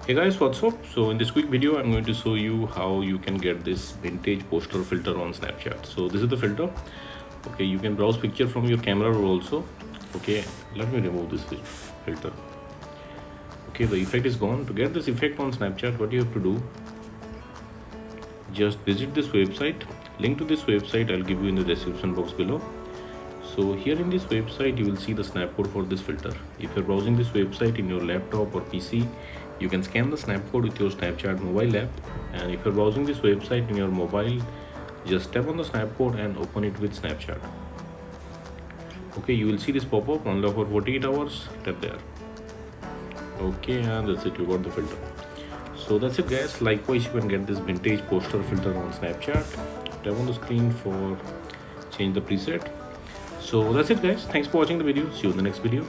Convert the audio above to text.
Hey guys, what's up? So in this quick video, I'm going to show you how you can get this vintage poster filter on Snapchat. So this is the filter. Okay, you can browse picture from your camera also. Okay, let me remove this filter. Okay, the effect is gone. To get this effect on Snapchat, what you have to do, just visit this website. Link to this website I'll give you in the description box below. So here in this website you will see the snap code for this filter. If you're browsing this website in your laptop or PC, you can scan the snap code with your Snapchat mobile app, and if you're browsing this website in your mobile, just tap on the snap code and open it with Snapchat. Okay, you will see this pop-up, unlock for 48 hours, tap there. Okay, and that's it, you got the filter. So that's it guys. Likewise, you can get this vintage poster filter on Snapchat. Tap on the screen for change the preset. So that's it guys. Thanks for watching the video. See you in the next video.